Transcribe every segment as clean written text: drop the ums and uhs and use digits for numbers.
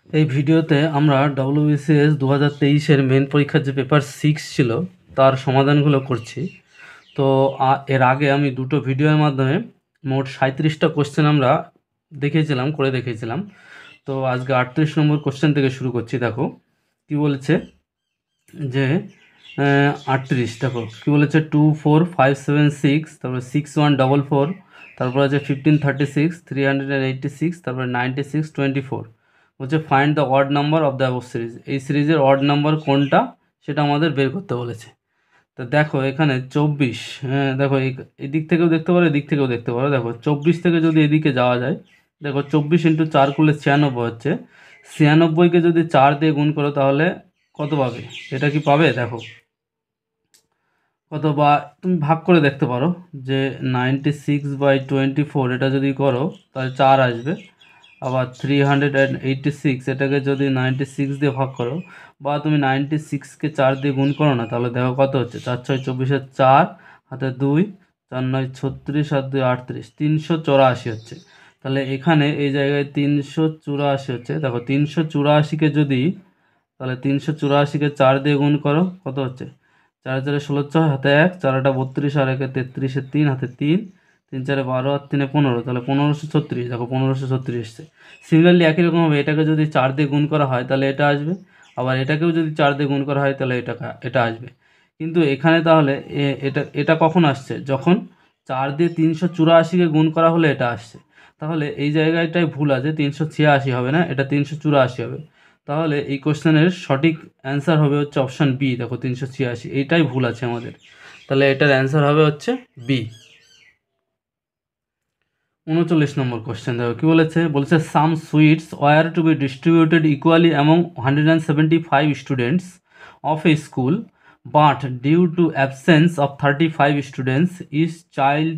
এই ভিডিওতে আমরা WBCS 2023-এর মেন পরীক্ষার যে পেপার 6 ছিল তার সমাধানগুলো করছি। তো এর আগে আমি দুটো ভিডিওর মাধ্যমে মোট 37টা কোশ্চেন আমরা করে দেখিয়েছিলাম। তো আজকে 38 নম্বর কোশ্চেন থেকে শুরু করছি। দেখো কি বলেছে যে 38 দেখো কি বলেছে 2 4 5 7 6, তারপরে 6 1 4 4, তারপর আছে 15 36, 386, তারপরে 96 24। বলছে find the odd number of the above series. এই সিরিজের অড নাম্বার কোনটা সেটা আমাদের বের করতে বলেছে। তো দেখো এখানে 24, হ্যাঁ দেখো এদিক থেকেও দেখতে পারো, এদিক থেকেও দেখতে পারো। দেখো 24 থেকে যদি এদিকে যাওয়া যায়, দেখো 24 ইন্টু 4 করলে 96 হচ্ছে। 96কে যদি 4 দিয়ে গুণ করো তাহলে কত পাবে? এটা কি পাবে? দেখো কত, বা তুমি ভাগ করে দেখতে পারো যে 96/24 এটা যদি করো তাহলে 4 আসবে। আবার 386 এটাকে যদি 96 দিয়ে ভাগ করো, বা তুমি 96কে 4 দিয়ে গুণ করো না, তাহলে দেখো কত হচ্ছে। 4 6 24, 4 হাতে 2, 4 9 36, আর 2 38, 384 হচ্ছে। তাহলে এখানে এই জায়গায় 384 হচ্ছে। দেখো 384কে যদি, তাহলে 384কে 4 দিয়ে গুণ করো, কত হচ্ছে? 4 4 16, 6 হাতে 1, 4 8 32, আর 1 33, 3 হাতে 3, 3 4 12, আর 3 15, তাহলে 1536। দেখো 1536 এসছে। সিমিলারলি একই রকমভাবে এটাকে যদি 4 দিয়ে গুণ করা হয় তাহলে এটা আসবে, আবার এটাকেও যদি 4 দিয়ে গুণ করা হয় তাহলে এটা আসবে। কিন্তু এখানে তাহলে এটা এটা কখন আসছে? যখন 4 দিয়ে 384কে গুণ করা হলে এটা আসছে। তাহলে এই জায়গাটায় ভুল আছে, 386 হবে না, এটা 384 হবে। তাহলে এই কোশ্চেনের সঠিক অ্যান্সার হবে হচ্ছে অপশান বি। দেখো 386, এইটাই ভুল আছে আমাদের। তাহলে এটার অ্যান্সার হবে হচ্ছে বি। 39 নম্বর কোশ্চেন দেখো কি বলেছে। বলছে some sweets were to be distributed equally among 175 students of a school, but due to absence of 35 students each child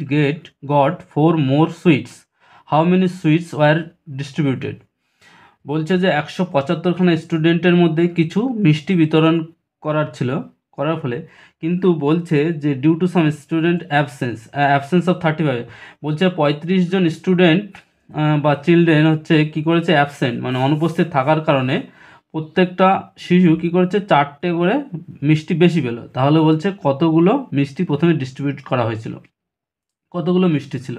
got 4 more sweets. How many sweets were distributed? বলছে যে 175খানা স্টুডেন্টের মধ্যে কিছু মিষ্টি বিতরণ করার ফলে, কিন্তু বলছে যে due to some student absence of 35, বলছে 35 জন স্টুডেন্ট বা চিলড্রেন হচ্ছে কি করেছে, অ্যাবসেন্ট মানে অনুপস্থিত থাকার কারণে প্রত্যেকটা শিশু কি করেছে, 4টে করে মিষ্টি বেশি পেলো। তাহলে বলছে কতগুলো মিষ্টি প্রথমে ডিস্ট্রিবিউট করা হয়েছিল, কতগুলো মিষ্টি ছিল।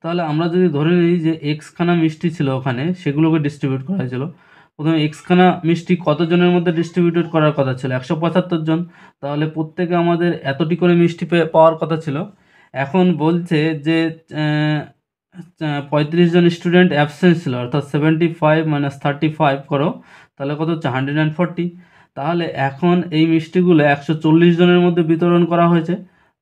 তাহলে আমরা যদি ধরে নিই যে এক্সখানা মিষ্টি ছিল ওখানে, সেগুলোকে ডিস্ট্রিবিউট করা হয়েছিল। প্রথমে এক্সখানা মিষ্টি কতজনের মধ্যে ডিস্ট্রিবিউটেড করার কথা ছিল? 175 জন। তাহলে প্রত্যেকে আমাদের এতটি করে মিষ্টি পাওয়ার কথা ছিল। এখন বলছে যে 35 জন স্টুডেন্ট অ্যাবসেন্ট ছিল, অর্থাৎ 75 - 35 করো, তাহলে কত হচ্ছে? 140। তাহলে এখন এই মিষ্টিগুলো 140 জনের মধ্যে বিতরণ করা হয়েছে।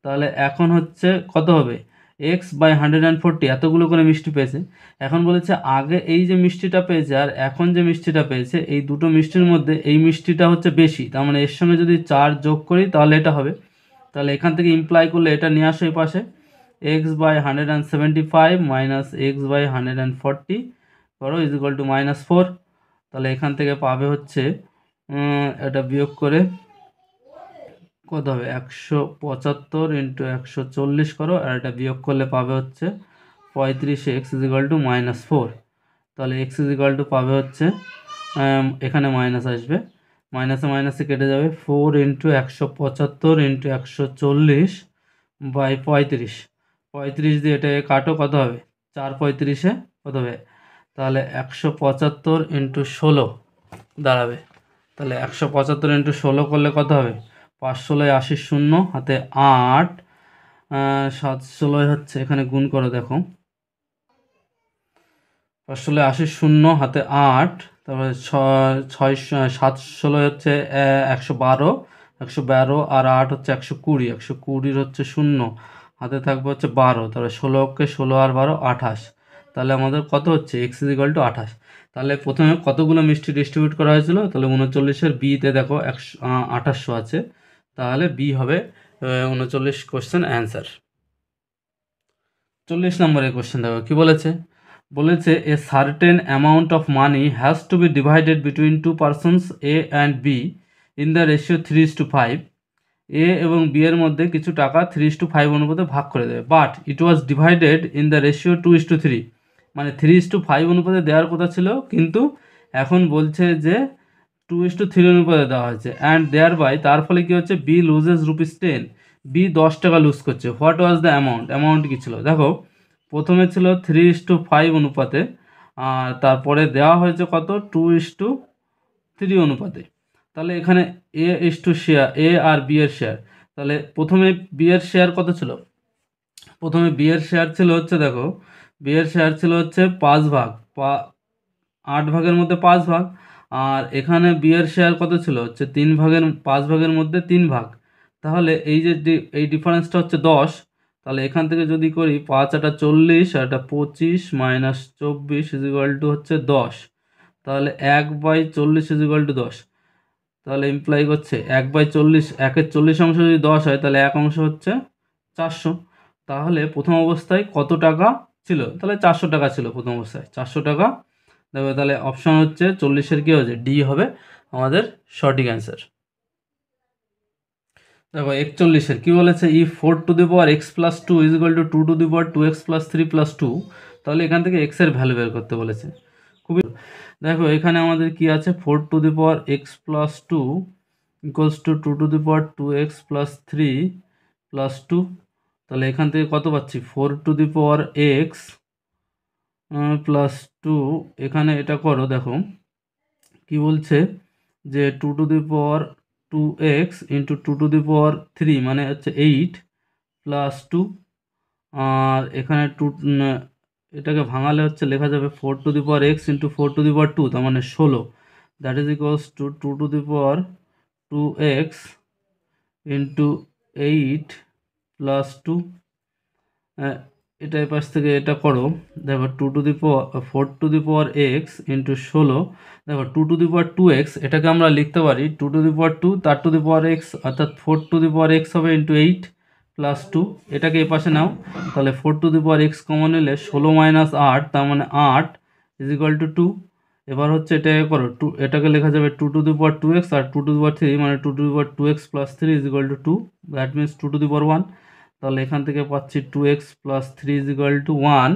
তাহলে এখন হচ্ছে কত হবে? x/140, এতগুলো করে মিষ্টি পেয়েছে। এখন বলেছে আগে এই যে মিষ্টিটা পেয়েছে আর এখন যে মিষ্টিটা পেয়েছে, এই দুটো মিষ্টির মধ্যে এই মিষ্টিটা হচ্ছে বেশি। তার মানে এর সঙ্গে যদি 4 যোগ করি তাহলে এটা হবে। তাহলে এখান থেকে ইমপ্লাই করলে এটা নিয়ে আসো এই পাশে, x/175 - x/140 করো ইজ ইকুয়াল টু -4। তাহলে এখান থেকে পাবে হচ্ছে এটা বিয়োগ করে কত হবে? 175 ইন্টু 140 করো, আর এটা বিয়োগ করলে পাবে হচ্ছে 35, x ইজ ইকুয়াল টু -4। তাহলে x ইজ ইকুয়াল টু পাবে হচ্ছে, এখানে মাইনাস আসবে, মাইনাসে মাইনাসে কেটে যাবে, 4 ইন্টু 175 ইন্টু 140 বাই 35। 35 দিয়ে এটাকে কাটো, কত হবে? 4 35-এ কত হবে? তাহলে 175 ইন্টু 16 দাঁড়াবে। তাহলে 175 ইন্টু 16 করলে কত হবে? 5 16 80, শূন্য হাতে 8, 7 16 হচ্ছে, এখানে গুণ করো দেখো, 5 16 80, শূন্য হাতে 8, তারপরে 6 7 16 হচ্ছে 112, 112 আর 8 হচ্ছে 120, 120 হচ্ছে শূন্য হাতে থাকবে হচ্ছে 12, তাহলে 16কে 16 আর 12 28। তাহলে আমাদের কত হচ্ছে? x is equal two 28। তাহলে প্রথমে কতগুলো মিষ্টি ডিস্ট্রিবিউট করা হয়েছিল? তাহলে 39-এর বিতে দেখো 2800 আছে। তাহলে বি হবে 39 কোশ্চেন অ্যান্সার। 40 নম্বরের কোশ্চেন দেখো কি বলেছে। বলেছে a certain amount of money has to be divided between 2 persons A and B in the ratio 3:5। A এবং বি এর মধ্যে কিছু টাকা 3:5 অনুপাতে ভাগ করে দেবে, but it was divided in the ratio 2:3। মানে 3:5 অনুপাতে দেওয়ার কথা ছিল, কিন্তু এখন বলছে যে 2:3 অনুপাতে দেওয়া হয়েছে, অ্যান্ড দেয়ার বাই তার ফলে কী হচ্ছে, বি লুজেস ₹10, বি 10 টাকা লুজ করছে। হোয়াট ওয়াজ দ্য অ্যামাউন্ট কী ছিল? দেখো প্রথমে ছিল 3:5 অনুপাতে, আর তারপরে দেওয়া হয়েছে কত, 2:3 অনুপাতে। তাহলে এখানে এ আর বি এর শেয়ার, তাহলে প্রথমে বি এর শেয়ার কত ছিল? প্রথমে বি এর শেয়ার ছিল হচ্ছে, দেখো বি এর শেয়ার ছিল হচ্ছে 5 ভাগ, 8 ভাগের মধ্যে 5 ভাগ, আর এখানে বি এর শেয়ার কত ছিল, হচ্ছে 5 ভাগের মধ্যে 3 ভাগ। তাহলে এই যে এই ডিফারেন্সটা হচ্ছে 10। তাহলে এখান থেকে যদি করি 5 আটা 40 আর এটা 25 মাইনাস 24 ইজিক্যাল টু হচ্ছে 10। তাহলে 1/40 ইজিক্যাল টু 10। তাহলে ইমপ্লাই করছে 1/40, 1/40 অংশ যদি 10 হয় তাহলে 1 অংশ হচ্ছে 400। তাহলে প্রথম অবস্থায় কত টাকা ছিল? তাহলে 400 টাকা ছিল প্রথম অবস্থায়, 400 টাকা। দেখো তাহলে অপশান হচ্ছে 40-এর কী হয়েছে, ডি হবে আমাদের সঠিক অ্যান্সার। দেখো 41-এর কী বলেছে, ই 4x+2 = 2x+3+2, তাহলে এখান থেকে এক্সের ভ্যালু বের করতে বলেছে। খুবই দেখো এখানে আমাদের কি আছে, 4x+2 = 2x+3+2। তাহলে এখান থেকে কত পাচ্ছি, 4x+2, এখানে এটা করো, দেখো কি বলছে যে 2x × 2^3 মানে হচ্ছে 8+2, আর এখানে এটাকে ভাঙালে হচ্ছে লেখা যাবে 4x × 4^2, তার মানে 16, that is equals to 2x × 8+2। এটা এই পাশ থেকে এটা করো, দেখো 4x × 16, দেখো 2^2x, এটাকে আমরা লিখতে পারি 2^2 তার x, অর্থাৎ 4x হবে × 8+2। এটাকে এই পাশে নাও, তাহলে 4x কমন নিলে 16 - 8, তার মানে 8 = 2। এবার হচ্ছে এটাকে করো, এটাকে লেখা যাবে 2^2x আর 2^3 মানে 2^2x + 3 = 2, দ্যাট মিনস 2^1। তাহলে এখান থেকে পাচ্ছি 2x + 3 = 1।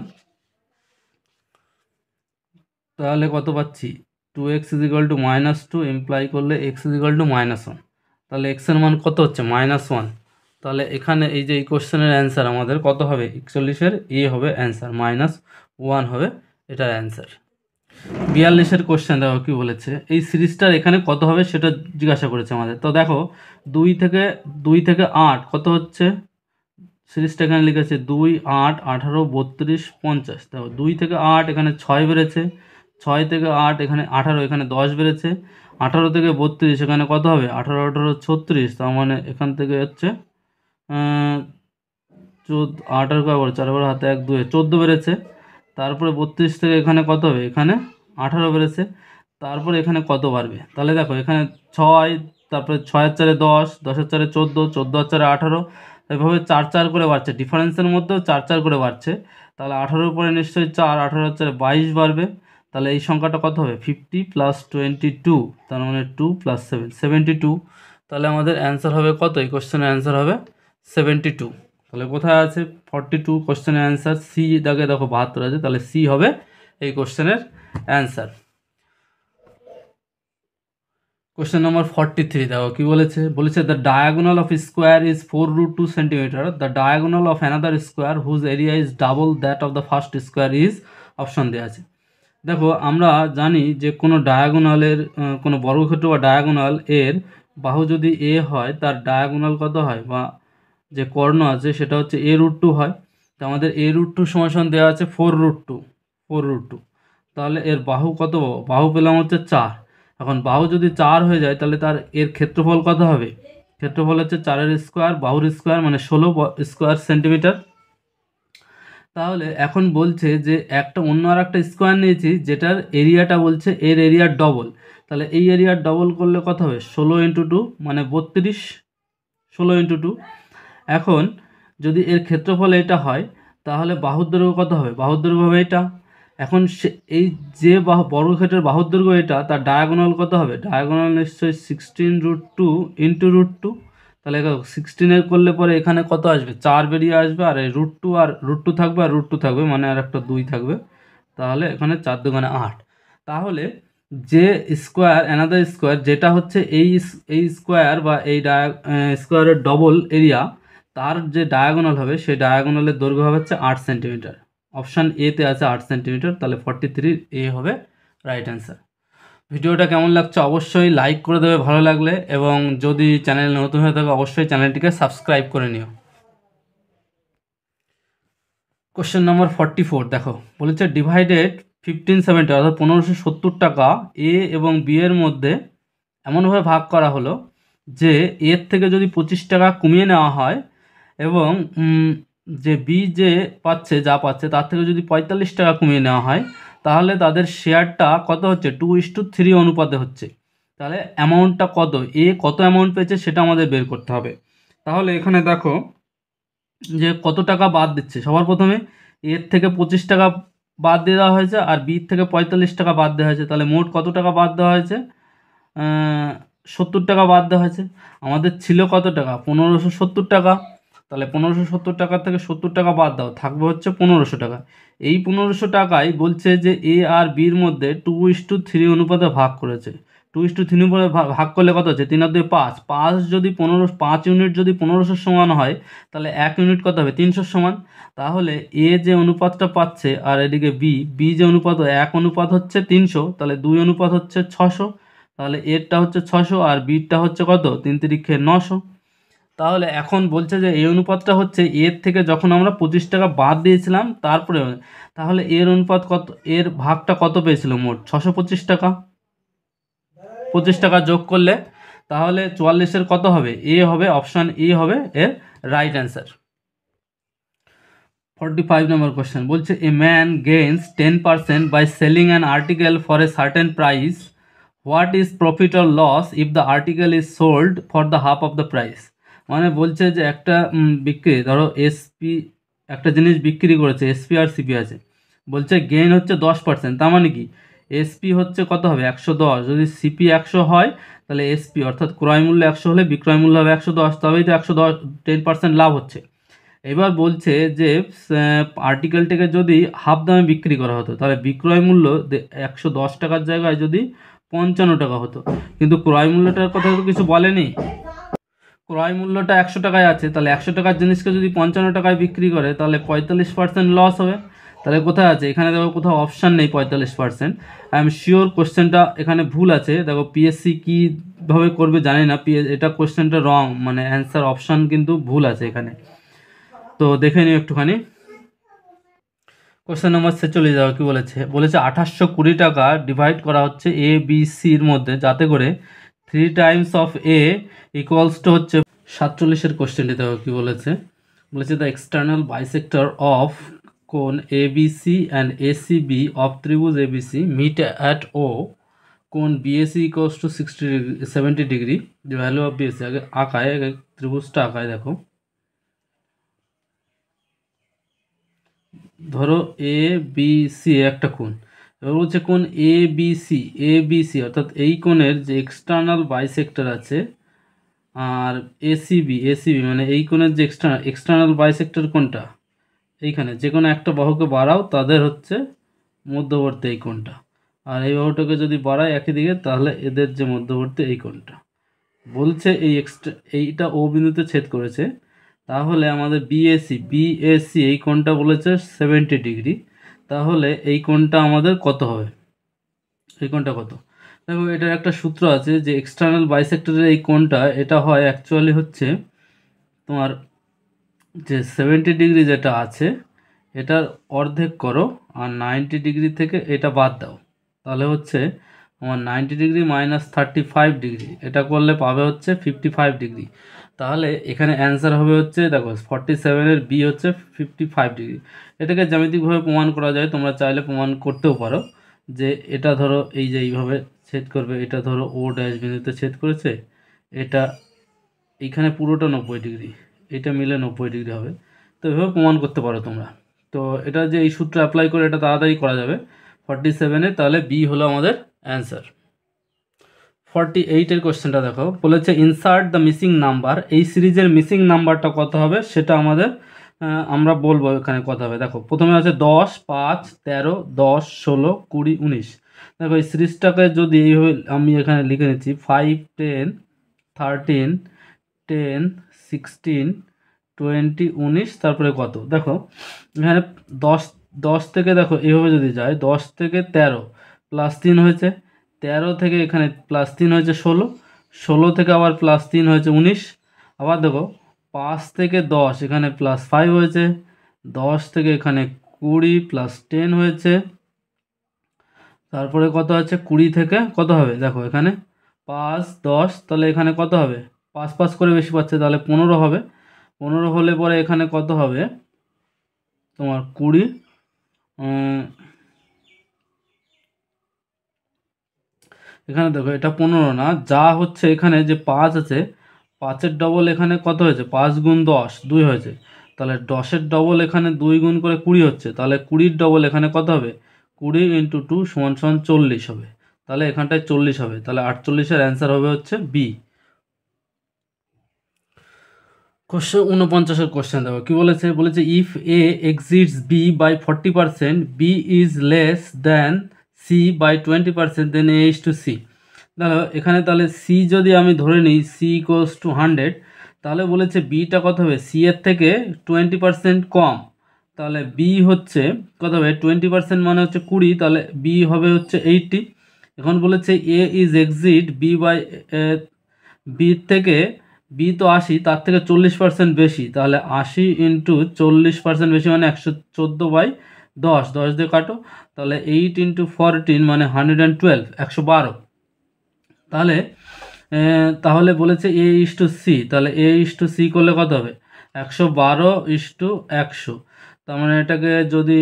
তাহলে কত পাচ্ছি, 2x = -2, ইমপ্লাই করলে x = -1। তাহলে x এর মান কত হচ্ছে, -1। তাহলে এখানে এই যে এই কোশ্চেনের অ্যান্সার আমাদের কত হবে, 41-এর এ হবে অ্যান্সার, -1 হবে এটার অ্যান্সার। 42-এর কোশ্চেন দেখো কী বলেছে, এই সিরিজটার এখানে কত হবে সেটা জিজ্ঞাসা করেছে আমাদের। তো দেখো 2 থেকে 8 কত হচ্ছে, সিরিজটা এখানে লিখেছে 2, 8, 18, 32, 50। দেখো 2 থেকে 8 এখানে 6 বেড়েছে, 6 থেকে 8 এখানে 18, এখানে 10 বেড়েছে, 18 থেকে 32 এখানে কত হবে, 18, 18, 36, তার মানে এখান থেকে হচ্ছে 8 আর 4 হাতে 1, 2, 14 বেড়েছে। তারপরে 32 থেকে এখানে কত হবে, এখানে 18 বেড়েছে। তারপরে এখানে কত বাড়বে, তাহলে দেখো এখানে 6, তারপরে 6 আর 4 10, 10 আর 4 14, 14 আর 4 18, এভাবে 4 4 করে বাড়ছে, ডিফারেন্সের মধ্যেও 4 4 করে বাড়ছে। তাহলে 18-র উপরে নিশ্চয়ই 4, 18 আর 4 22 বাড়বে। তাহলে এই সংখ্যাটা কত হবে, 50 + 22, তার মানে 2 + 7, 72। তাহলে আমাদের অ্যান্সার হবে কত, এই কোশ্চেনের অ্যান্সার হবে 72। তাহলে কোথায় আছে 42 কোশ্চেনের অ্যান্সার, সি দাগে দেখো 72 আছে, তাহলে সি হবে এই কোশ্চেনের অ্যান্সার। কোশ্চেন নম্বর 43 দেখো কি বলেছে, the diagonal of square is 4√2 centimetre, the diagonal of another square whose area is double that of the first square is, option দেওয়া আছে। দেখো আমরা জানি যে কোনো ডায়াগোনালের, কোনো বর্গক্ষেত্র বা ডায়াগোনাল এর বাহু যদি এ হয় তার ডায়াগোনাল কত হয়, বা যে কর্ণ আছে সেটা হচ্ছে a√2 হয়। তো আমাদের a√2 সমান দেওয়া আছে 4√2। তাহলে এর বাহু কত, বাহু পেলাম হচ্ছে 4। এখন বাহু যদি 4 হয়ে যায় তাহলে তার এর ক্ষেত্রফল কত হবে, ক্ষেত্রফল হচ্ছে 4-এর স্কোয়ার, বাহুর স্কোয়ার মানে 16 স্কোয়ার সেন্টিমিটার। তাহলে এখন বলছে যে অন্য আর একটা স্কোয়ার নিয়েছি যেটার এরিয়াটা বলছে এর এরিয়ার ডবল। তাহলে এই এরিয়ার ডবল করলে কত হবে, 16 × 2 মানে 32, 16 × 2। এখন যদি এর ক্ষেত্রফল এটা হয় তাহলে বাহুর দৈর্ঘ্য কত হবে, বাহুর দৈর্ঘ্য হবে এটা। এখন এই যে বর্গক্ষেত্রের বাহুর দৈর্ঘ্য এটা, তার ডায়াগোনাল কত হবে, ডায়াগোনাল নিশ্চয়ই 16√2 × √2। তাহলে 16-এর করলে পরে এখানে কত আসবে, 4 বেরিয়ে আসবে, আর এই √2 আর √2 থাকবে, আর √2 থাকবে মানে আর একটা 2 থাকবে। তাহলে এখানে 4 × 2 = 8। তাহলে যে স্কোয়ার অ্যানাদার স্কোয়ার যেটা হচ্ছে এই স্কোয়ার বা এই স্কোয়ারের ডবল এরিয়া, তার যে ডায়াগোনাল হবে সেই ডায়াগোনালের দৈর্ঘ্য হবে হচ্ছে 8 সেন্টিমিটার। অপশান এতে আছে 8 সেন্টিমিটার, তাহলে 43 হবে রাইট অ্যান্সার। ভিডিওটা কেমন লাগছে অবশ্যই লাইক করে দেবে ভালো লাগলে, এবং যদি চ্যানেল নতুন হয়ে থাকে অবশ্যই চ্যানেলটিকে সাবস্ক্রাইব করে নিও। কোশ্চেন নম্বর 44 দেখো, বলেছে ডিভাইডেড 1570 অর্থাৎ 1570 টাকা এ এবং বি এর মধ্যে এমনভাবে ভাগ করা হলো যে এর থেকে যদি 25 টাকা কমিয়ে নেওয়া হয় এবং যে বি যে পাচ্ছে তার থেকে যদি 45 টাকা কমিয়ে নেওয়া হয়, তাহলে তাদের শেয়ারটা কত হচ্ছে 2:3 অনুপাতে হচ্ছে। তাহলে অ্যামাউন্টটা কত, এ কত অ্যামাউন্ট পেয়েছে সেটা আমাদের বের করতে হবে। তাহলে এখানে দেখো যে কত টাকা বাদ দিচ্ছে, সবার প্রথমে এর থেকে 25 টাকা বাদ দিয়ে দেওয়া হয়েছে আর বির থেকে 45 টাকা বাদ দেওয়া হয়েছে। তাহলে মোট কত টাকা বাদ দেওয়া হয়েছে, 70 টাকা বাদ দেওয়া হয়েছে। আমাদের ছিল কত টাকা, 1570 টাকা। তাহলে 1570 টাকা থেকে 70 টাকা বাদ দাও, থাকবে হচ্ছে 1500 টাকা। এই 1500 টাকায় বলছে যে এ আর বির মধ্যে 2:3 অনুপাতে ভাগ করেছে। 2:3 অনুপাতে ভাগ করলে কত হচ্ছে, 3 আর 2 5, 5 যদি 5 ইউনিট যদি 1500 সমান হয়, তাহলে 1 ইউনিট কত হবে, 300 সমান। তাহলে এ যে অনুপাতটা পাচ্ছে আর এদিকে বি যে অনুপাত 1 অনুপাত হচ্ছে 300, তাহলে 2 অনুপাত হচ্ছে 600। তাহলে এরটা হচ্ছে 600 আর বিটা হচ্ছে কত, 3 তিরিখে 900। তাহলে এখন বলছে যে এই অনুপাতটা হচ্ছে এর থেকে যখন আমরা 25 টাকা বাদ দিয়েছিলাম তারপরে, তাহলে এর অনুপাত কত, এর ভাগটা কত পেয়েছিল মোট 625 টাকা। 25 টাকা যোগ করলে তাহলে 44-এর কত হবে, এ হবে, অপশান এ হবে এর রাইট অ্যান্সার। 45 নম্বর কোশ্চেন বলছে a man gains 10% by selling an article for a certain price, what is profit or loss if the article is sold for the half of the price. মানে বলছে যে একটা বিক্রি, ধরো SP একটা জিনিস বিক্রি করেছে, এসপি আর সিপি আছে, বলছে গেইন হচ্ছে 10%। তার মানে কি এসপি হচ্ছে কত হবে 110, যদি সিপি 100 হয় তাহলে এসপি অর্থাৎ ক্রয় মূল্য 100 হলে বিক্রয় মূল্য হবে 110, তবেই তো 110 10% লাভ হচ্ছে। এবার বলছে যে আর্টিকেলটাকে যদি হাফ দামে বিক্রি করা হতো তাহলে বিক্রয় মূল্য 110 টাকার জায়গায় যদি 55 টাকা হতো, কিন্তু ক্রয় মূল্যটার কথা তো কিছু বলেনি। ক্রয় মূল্যটা 100 টাকায় আছে, তাহলে 100 টাকার জিনিসকে যদি 55 টাকায় বিক্রি করে তাহলে 45% লস হবে। তাহলে কোথায় আছে, এখানে দেখো কোথাও অপশান নেই 45%। আই এম শিওর কোশ্চেনটা এখানে ভুল আছে। দেখো পিএসসি কীভাবে করবে জানি না, এটা কোশ্চেনটা রং, মানে অ্যান্সার অপশান কিন্তু ভুল আছে এখানে, তো দেখে নিও একটুখানি। কোশ্চেন নম্বর 46 কি বলেছে, 2820 টাকা ডিভাইড করা হচ্ছে এ বি সির মধ্যে যাতে করে 3 Times of A equals to হচ্ছে 47-এর কোশ্চেনটি দেখো কি বলেছে, দ্য এক্সটার্নাল বাইসেক্টর অফ কোন A B C and A C B of ত্রিভুজ A B C meet at O কোন BAC equals to 70 degree, the value of BAC. আগে আঁকায়, আগে ত্রিভুজটা আঁকায় দেখো, ধরো এ বি সি একটা কোণ, এবার বলছে কোণ এ বি সি অর্থাৎ এই কোণের যে এক্সটার্নাল বাইসেক্টর আছে আর এসিবি মানে এই কোণের যে এক্সটার্নাল বাইসেক্টর কোনটা, এইখানে যে কোনো একটা বাহুকে বাড়াও তাদের হচ্ছে মধ্যবর্তী এই কোণটা, আর এই বাহুটাকে যদি বাড়ায় একই দিকে তাহলে এদের যে মধ্যবর্তী এই কোণটা। বলছে এইটা ও বিন্দুতে ছেদ করেছে, তাহলে আমাদের বিএসি এই কোণটা বলেছে 70 ডিগ্রি, তাহলে এই কোণটা আমাদের কত হবে, এই কোণটা কত। দেখো এটার একটা সূত্র আছে যে এক্সটার্নাল বাইসেক্টরের এই কোণটা এটা হয় অ্যাকচুয়ালি হচ্ছে তোমার যে 70 ডিগ্রি যেটা আছে এটার অর্ধেক করো আর 90 ডিগ্রি থেকে এটা বাদ দাও, তাহলে হচ্ছে আমার 90 ডিগ্রি মাইনাস 35 ডিগ্রি, এটা করলে পাবে হচ্ছে 55 ডিগ্রি। তাহলে এখানে অ্যান্সার হবে হচ্ছে দেখো 47-এর বি হচ্ছে 55 ডিগ্রি। এটাকে জ্যামিতিকভাবে প্রমাণ করা যায়, তোমরা চাইলে প্রমাণ করতেও পারো যে এটা ধরো এই যে এইভাবে ছেদ করবে, এটা ধরো ও ড্যাশ বিন্দুতে ছেদ করেছে, এটা এইখানে পুরোটা 90 ডিগ্রি, এটা মিলে 90 ডিগ্রি হবে, তো এভাবে প্রমাণ করতে পারো তোমরা। তো এটা যে এই সূত্র অ্যাপ্লাই করে এটা তাড়াতাড়ি করা যাবে 47-এ, তাহলে বি হলো আমাদের অ্যান্সার। 48-এর কোশ্চেনটা দেখো, বলেছে ইনসার্ট দ্য মিসিং নাম্বার, এই সিরিজের মিসিং নাম্বারটা কত হবে সেটা আমাদের আমরা বলবো এখানে কত হবে। দেখো প্রথমে আছে 10, 5, 13, 10, 16, 20, 19। দেখো এই সিরিজটাকে যদি এইভাবে আমি এখানে লিখে নিচ্ছি 5, 10, 13, 10, 16, 20, 19, তারপরে কত দেখো এখানে 10, 10 থেকে দেখো এইভাবে যদি যায় 10 থেকে 13 প্লাস 3 হয়েছে, 13 থেকে এখানে প্লাস 3 হয়েছে 16, 16 থেকে আবার প্লাস 3 হয়েছে 19, আবার দেখো 5 থেকে 10 এখানে প্লাস 5 হয়েছে, 10 থেকে এখানে 20 প্লাস 10 হয়েছে, তারপরে কত আছে 20 থেকে কত হবে দেখো এখানে 5, 10, তাহলে এখানে কত হবে 5 5 করে বেশি পাচ্ছে তাহলে 15 হবে, 15 হলে পরে এখানে কত হবে তোমার 20, এখানে দেখো এটা 15 না, যা হচ্ছে এখানে যে 5 আছে 5-এর ডবল এখানে কত হয়েছে 5 গুণ 10 2 হয়েছে, তাহলে 10-এর ডবল এখানে 2 গুণ করে 20 হচ্ছে, তাহলে 20-র ডবল এখানে কত হবে 20 × 2 = 40 হবে, তাহলে এখানটায় 40 হবে, তাহলে 48-এর অ্যান্সার হবে হচ্ছে বি। কোশ্চেন 49-এর কোশ্চেন দেখো কি বলেছে, বলেছে if A exceeds B by 40%, B is less than C by 20%, then A is to C. দেখো এখানে তাহলে সি যদি আমি ধরে নিই সি ইকোয়ালস টু 100, তাহলে বলেছে বিটা কত হবে সি এর থেকে 20% কম, তাহলে বি হচ্ছে কত হবে 20% মানে হচ্ছে 20, তাহলে বি হবে হচ্ছে 80। এখন বলেছে A is exceed B by, B থেকে বি তো 80, তার থেকে 40% বেশি, তাহলে 80 × 40% বেশি মানে 114/10, 10 দিয়ে কাটো, তাহলে 8 × 14 মানে 112, 112। তাহলে তাহলে বলেছে এ ইস টু সি, তাহলে এ ইস টু সি করলে কত হবে 112:100, তার মানে এটাকে যদি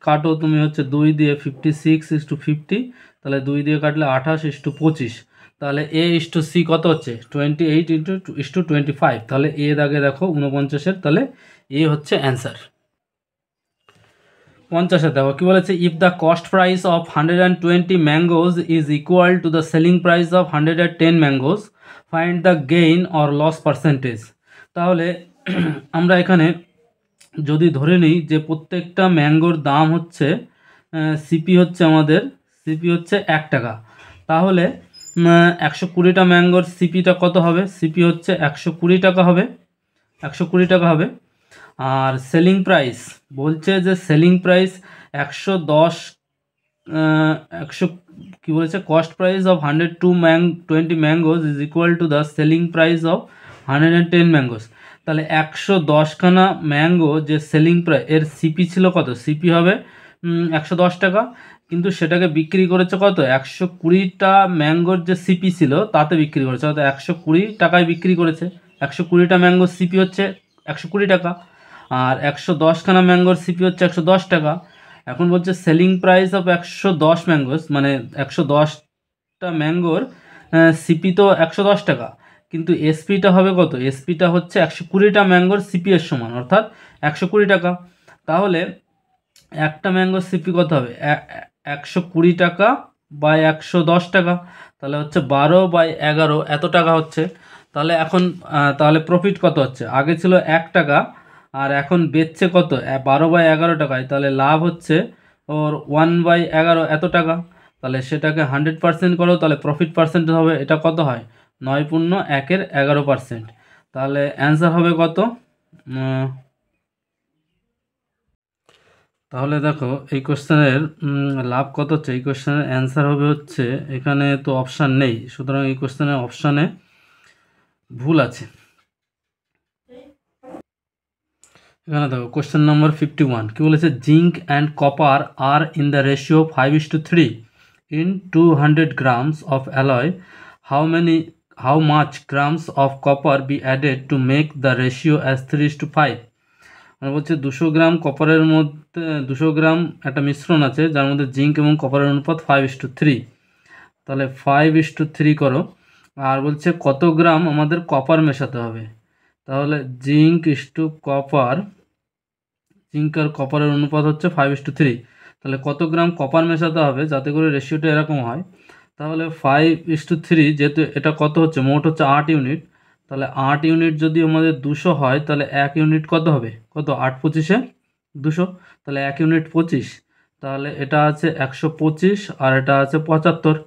কাটো তুমি হচ্ছে 2 দিয়ে 56:50, তাহলে 2 দিয়ে কাটলে 28:25, তাহলে এ ইস টু সি কত হচ্ছে 28:25, তাহলে এ দাগে দেখো 49-এর, তাহলে এ হচ্ছে অ্যান্সার। 50-এ দেখো কি বলেছে, if the cost price of 120 mangoes is equal to the selling price of 110 mangoes, find the gain or loss percentage. তাহলে আমরা এখানে যদি ধরে নিই যে প্রত্যেকটা ম্যাঙ্গোর দাম হচ্ছে সিপি হচ্ছে আমাদের সিপি হচ্ছে 1 টাকা, তাহলে 120টা ম্যাঙ্গোর সিপিটা কত হবে, সিপি হচ্ছে 120 টাকা হবে, 120 টাকা হবে। আর সেলিং প্রাইস বলছে যে সেলিং প্রাইস 110, 100 কি বলেছে cost price of 120 mangoes is equal to the selling price of 110 mangoes, তাহলে 110খানা ম্যাঙ্গো যে সেলিং প্রাইস এর সিপি ছিল কত, সিপি হবে 110 টাকা, কিন্তু সেটাকে বিক্রি করেছে কত 120টা ম্যাঙ্গোর যে সিপি ছিল তাতে বিক্রি করেছে, অর্থাৎ 120 টাকায় বিক্রি করেছে, 120টা ম্যাঙ্গোর সিপি হচ্ছে 120 টাকা, আর 110খানা ম্যাঙ্গোর সিপি হচ্ছে 110 টাকা। এখন বলছে সেলিং প্রাইস অফ 110 ম্যাঙ্গোস, মানে 110টা ম্যাঙ্গোর সিপি তো 110 টাকা, কিন্তু এসপিটা হবে কত, এসপিটা হচ্ছে 120টা ম্যাঙ্গোর সিপি এর সমান, অর্থাৎ 120 টাকা, তাহলে একটা ম্যাঙ্গোর সিপি কত হবে 120 টাকা বাই 110 টাকা, তাহলে হচ্ছে 12/11 এত টাকা হচ্ছে। তাহলে এখন তাহলে প্রফিট কত হচ্ছে, আগে ছিল 1 টাকা আর এখন বেচছে কত 12/11 টাকায়, তাহলে লাভ হচ্ছে ওর 1/11 এত টাকা, তাহলে সেটাকে 100% করো, তাহলে প্রফিট পার্সেন্টেজ হবে এটা কত হয় 9.1-11%, তাহলে অ্যান্সার হবে কত, তাহলে দেখো এই কোশ্চেনের লাভ কত হচ্ছে, এই কোশ্চেনের অ্যান্সার হবে হচ্ছে, এখানে তো অপশান নেই সুতরাং এই কোশ্চেনের অপশানে ভুল আছে। এখানে দেখো কোশ্চেন নাম্বার 51 কি বলেছে, zinc and copper are in the ratio 5:3 in 200 grams of alloy, how much grams of copper be added to make the ratio as 3:5? মানে বলছে 200 গ্রাম কপারের মধ্যে 200 গ্রাম একটা মিশ্রণ আছে যার মধ্যে জিঙ্ক এবং কপারের অনুপাত 5:3, তাহলে 5:3 করো, আর বলছে কত গ্রাম আমাদের কপার মেশাতে হবে, তাহলে জিঙ্ক ইস্টু কপার, জিঙ্ক আর কপারের অনুপাত হচ্ছে 5:3, তাহলে কত গ্রাম কপার মেশাতে হবে যাতে করে রেশিওটা এরকম হয়, তাহলে 5:3 যেহেতু এটা কত হচ্ছে মোট হচ্ছে 8 ইউনিট, তাহলে 8 ইউনিট যদি আমাদের 200 হয় তাহলে 1 ইউনিট কত হবে, কত 8 × 25 = 200, তাহলে 1 ইউনিট 25, তাহলে এটা আছে 125 আর এটা আছে 75।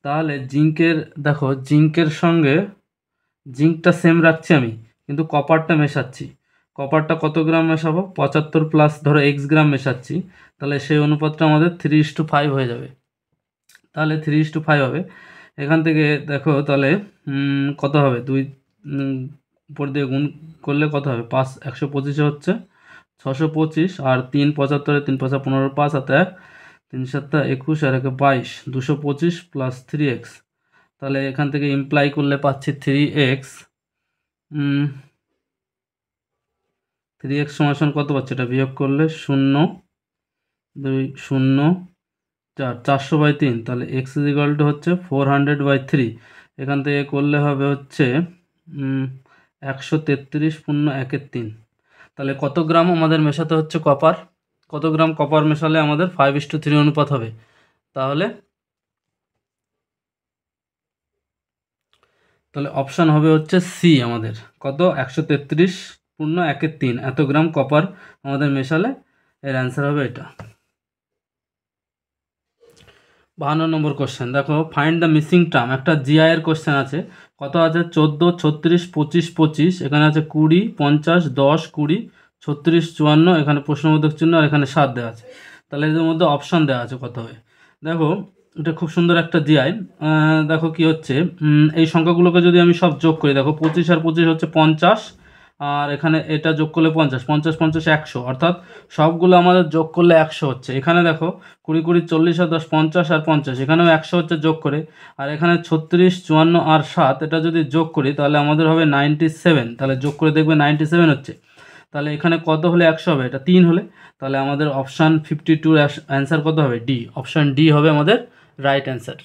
তাহলে জিঙ্কের, দেখো জিঙ্কের সঙ্গে জিঙ্কটা সেম রাখছি আমি, কিন্তু কপারটা মেশাচ্ছি। কপারটা কত গ্রাম মেশাবো? 75 প্লাস ধরো এক্স গ্রাম মেশাচ্ছি, তাহলে সেই অনুপাতটা আমাদের 3:5 হয়ে যাবে। তাহলে 3:5 হবে। এখান থেকে দেখো তাহলে কত হবে, দুই উপর দিয়ে গুণ করলে কত হবে, 5 125 হচ্ছে 625, আর 3 75, 3 5 15, 5 হাতে 1, 3 7 21 আর 1 22, 225 প্লাস 3x। তাহলে এখান থেকে ইমপ্লাই করলে পাচ্ছি 3x। 3x সমান কত পাচ্ছি, এটা বিয়োগ করলে 0 2 0 4 400/3, তাহলে এক্স ইজ ইকুয়াল টু হচ্ছে 400/3। এখান থেকে করলে হবে হচ্ছে 133.1 তাহলে কত গ্রাম আমাদের মেশাতে হচ্ছে কপার, কত গ্রাম কপার মেশালে আমাদের 5:3 অনুপাত হবে? তাহলে অপশান হবে হচ্ছে সি আমাদের, কত 133.13 এত গ্রাম কপার আমাদের মেশালে এর অ্যান্সার হবে এটা। 52 নম্বর কোশ্চেন, দেখো ফাইন্ড দ্য মিসিং টার্ম, একটা জিআই এর কোশ্চেন আছে। কত আছে, 14 36 25 25, এখানে আছে 20 50 10 20 36 54, এখানে প্রশ্নবোধক চিহ্ন আর এখানে 7 দেওয়া আছে। তাহলে এদের মধ্যে অপশান দেওয়া আছে কত হবে। দেখো এটা খুব সুন্দর একটা জিআই। দেখো কি হচ্ছে, এই সংখ্যাগুলোকে যদি আমি সব যোগ করি, দেখো 25 আর 25 হচ্ছে 50, আর এখানে এটা যোগ করলে 50 50 50 100, অর্থাৎ সবগুলো আমাদের যোগ করলে 100 হচ্ছে। এখানে দেখো 20 20 40 আর 10 50 আর 50, এখানেও 100 হচ্ছে যোগ করে। আর এখানে 36 54 আর 7 এটা যদি যোগ করি তাহলে আমাদের হবে 97, তাহলে যোগ করে দেখবে 97 হচ্ছে। তাহলে এখানে কত হলে 100 হবে, এটা 3 হলে। তাহলে আমাদের অপশান 52 অ্যান্সার কত হবে, ডি, অপশান ডি হবে আমাদের রাইট অ্যান্সার।